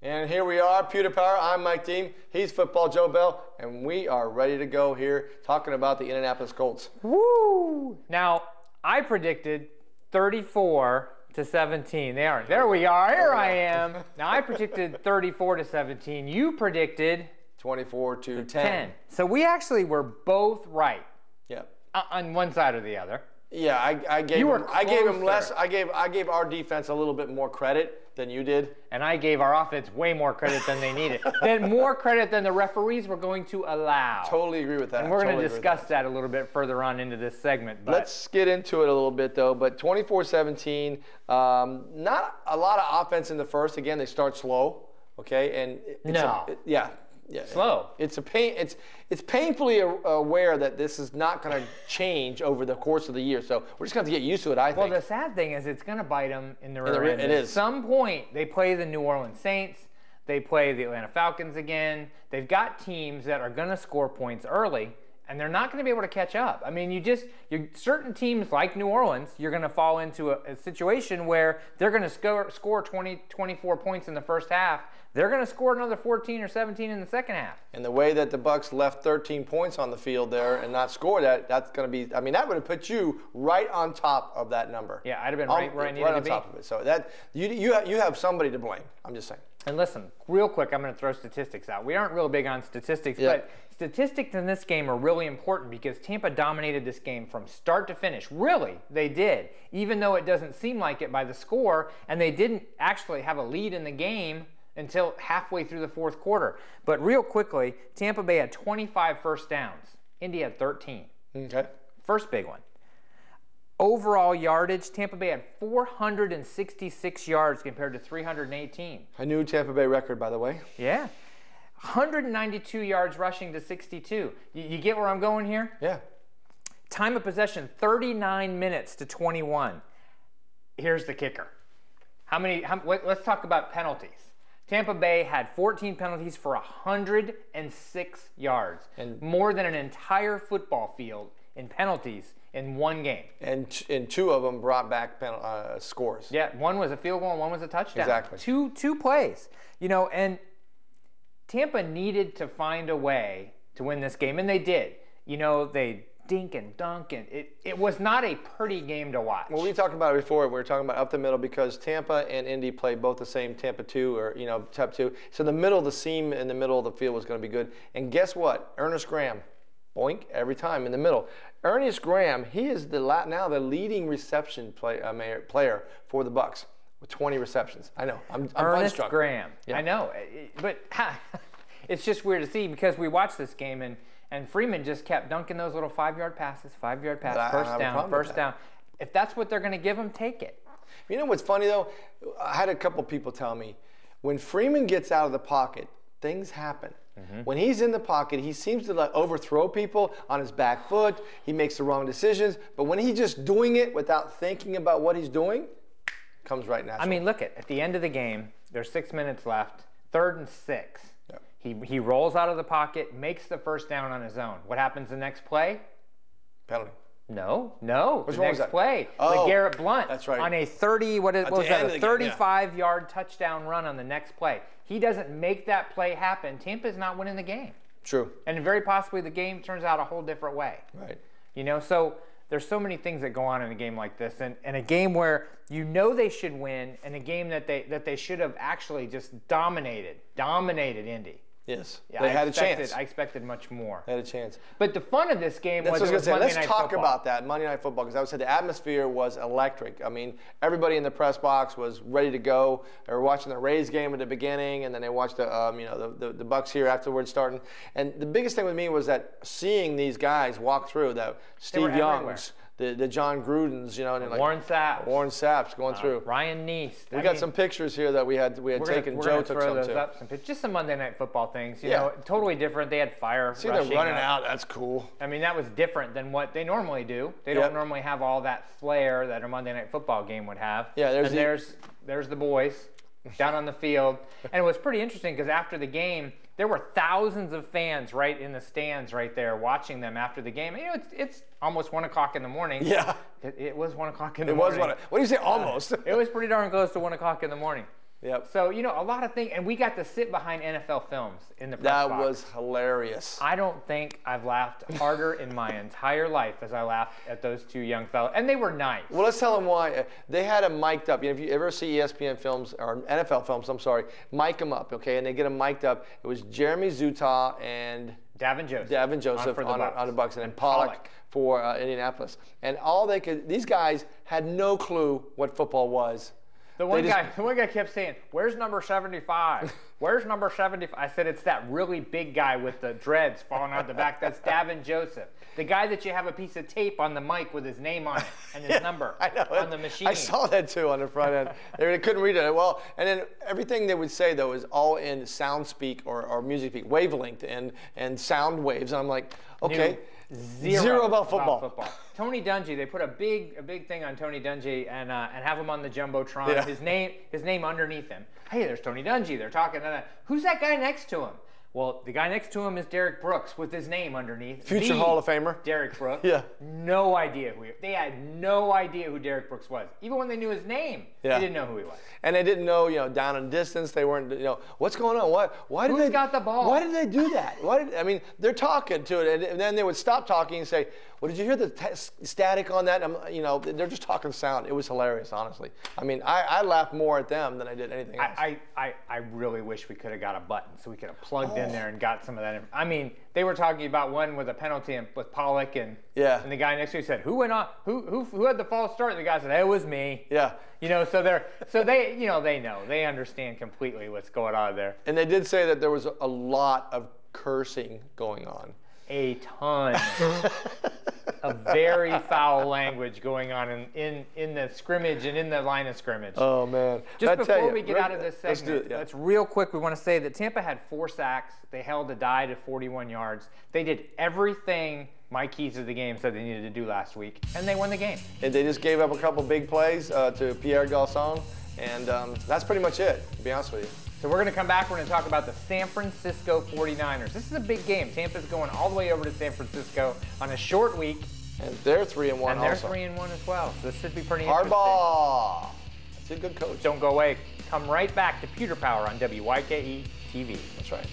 And here we are, Pewter Power. I'm Mike Deem. He's Football Joe Bell, and we are ready to go here talking about the Indianapolis Colts. Woo! Now, I predicted 34-17. They aren't. There we are. Here I am. Now, I predicted 34-17. You predicted 24-10. So we actually were both right. Yeah. On one side or the other. Yeah, I gave You were him, I gave him closer. less. I gave our defense a little bit more credit than you did. And I gave our offense way more credit than they needed. Then more credit than the referees were going to allow. Totally agree with that. And we're going Totally to agree with discuss that a little bit further on into this segment. But Let's get into it a little bit, though. But 24-17, not a lot of offense in the first. Again, they start slow, okay? And yeah. Slow. It's a pain. It's painfully aware that this is not going to change over the course of the year. So we're just going to have to get used to it, I think. Well, the sad thing is it's going to bite them in the rear end. It is. At some point, they play the New Orleans Saints. They play the Atlanta Falcons again. They've got teams that are going to score points early, and they're not going to be able to catch up. I mean, certain teams like New Orleans, you're going to fall into a situation where they're going to score 20, 24 points in the first half. They're going to score another 14 or 17 in the second half. And the way that the Bucs left 13 points on the field there and not score that's going to be, I mean, that would have put you right on top of that number. Yeah, I'd have been right where I needed to be. Right on top of it. So that you have somebody to blame. I'm just saying. And listen, real quick, I'm going to throw statistics out. We aren't real big on statistics, but statistics in this game are really important because Tampa dominated this game from start to finish. Really, they did, even though it doesn't seem like it by the score, and they didn't actually have a lead in the game until halfway through the fourth quarter. But real quickly, Tampa Bay had 25 first downs. Indy had 13. Okay. First big one. Overall yardage, Tampa Bay had 466 yards compared to 318. A new Tampa Bay record, by the way. Yeah. 192 yards rushing to 62. You get where I'm going here? Yeah. Time of possession, 39 minutes to 21. Here's the kicker. Let's talk about penalties. Tampa Bay had 14 penalties for 106 yards, and more than an entire football field in penalties in one game. And two of them brought back scores. Yeah, one was a field goal and one was a touchdown. Exactly. Two plays. And Tampa needed to find a way to win this game, and they did. They dink and dunk, and it was not a pretty game to watch. Well, we talked about it before. We were talking about up the middle because Tampa and Indy play both the same Tampa 2 or, Tep 2. So the seam in the middle of the field was going to be good. And guess what? Ernest Graham, boink, every time in the middle. Ernest Graham, he is now the leading reception player for the Bucs with 20 receptions. I know. I'm Ernest unstruck. Graham. Yeah. I know. But it's just weird to see because we watched this game and Freeman just kept dunking those little 5-yard passes, first down. If that's what they're going to give him, take it. You know what's funny, though? I had a couple people tell me, when Freeman gets out of the pocket, things happen. Mm-hmm. When he's in the pocket, he seems to overthrow people on his back foot. He makes the wrong decisions. But when he's just doing it without thinking about what he's doing, comes right naturally. I mean, look at the end of the game, there's 6 minutes left, 3rd and 6. Yep. He rolls out of the pocket, makes the first down on his own. What happens the next play? Penalty. No. Which the one next was that? play, Oh, LeGarrette Blount. That's right. On a 35-yard touchdown run on the next play. He doesn't make that play happen. Tampa's not winning the game. True. And very possibly the game turns out a whole different way. Right. So there's so many things that go on in a game like this, and a game where they should win, and a game that they should have actually just dominated Indy. Yes, yeah, they had a chance. I expected much more. They had a chance. But the fun of this game was Monday Night Football. Let's talk about that, Monday Night Football, because I would say the atmosphere was electric. I mean, everybody in the press box was ready to go. They were watching the Rays game at the beginning, and then they watched the Bucs here afterwards starting. And the biggest thing with me was that seeing these guys walk through, that Steve Young's, the John Grudens, and Warren Sapp going through. Ryan Neese. We got some pictures here that we had taken. Joe took some too. Up just some Monday Night Football things. You know, totally different. They had fire. See them running out. That's cool. I mean, that was different than what they normally do. They don't normally have all that flair that a Monday Night Football game would have. Yeah, there's the boys down on the field, and it was pretty interesting because after the game, there were thousands of fans right in the stands right there watching them after the game. It's almost 1 o'clock in the morning. Yeah. It was 1 o'clock in the morning. What do you say, almost? It was pretty darn close to 1 o'clock in the morning. Yep. So, you know, a lot of things, and we got to sit behind NFL films in the press That box. was hilarious. I don't think I've laughed harder in my entire life as I laughed at those two young fellas. And they were nice. Well, let's tell them why. They had them mic'd up. You know, if you ever see ESPN films, or NFL films, I'm sorry, mic them up, okay? And they get them mic'd up. It was Jeremy Zutaw and Davin Joseph on the Bucks, and then Pollock for Indianapolis. And all they could, these guys had no clue what football was. The one guy kept saying, "Where's number 75? Where's number 75?" I said, "It's that really big guy with the dreads falling out the back. That's Davin Joseph, the guy that you have a piece of tape on the mic with his name on it and his number on the machine." I saw that too on the front end. They couldn't read it well. And then everything they would say though is all in sound speak or music speak, wavelength and sound waves. And I'm like, okay. Zero about football. Tony Dungy, they put a big thing on Tony Dungy and have him on the jumbotron. Yeah. His name underneath him. Hey, there's Tony Dungy. They're talking. Who's that guy next to him? Well, the guy next to him is Derek Brooks with his name underneath. Future Hall of Famer. Derek Brooks. Yeah. No idea they had no idea who Derek Brooks was. Even when they knew his name, they didn't know who he was. And they didn't know, down in distance, they weren't, what's going on? Why did Who's got the ball? Why did they do that? They're talking to it, and then they would stop talking and say, "Well, did you hear the static on that?" They're just talking sound. It was hilarious, honestly. I laughed more at them than I did anything else. I really wish we could have got a button so we could have plugged in there and got some of that. They were talking about one with a penalty with Pollock and the guy next to him said, "Who went on? Who had the false start?" And the guy said, "It was me." Yeah. So they know. They understand completely what's going on there. And they did say that there was a lot of cursing going on. A ton of very foul language going on in the scrimmage and in the line of scrimmage. Oh, man. Just before we get out of this segment, let's real quick, we want to say that Tampa had 4 sacks. They held a die to 41 yards. They did everything my keys to the game said they needed to do last week, and they won the game. And they just gave up a couple big plays to Pierre Garçon, and that's pretty much it, to be honest with you. So we're going to come back. We're going to talk about the San Francisco 49ers. This is a big game. Tampa's going all the way over to San Francisco on a short week. And they're 3-1 And they're 3-1 as well. So this should be pretty Harbaugh. That's a good coach. Don't go away. Come right back to Pewter Power on WYKE TV. That's right.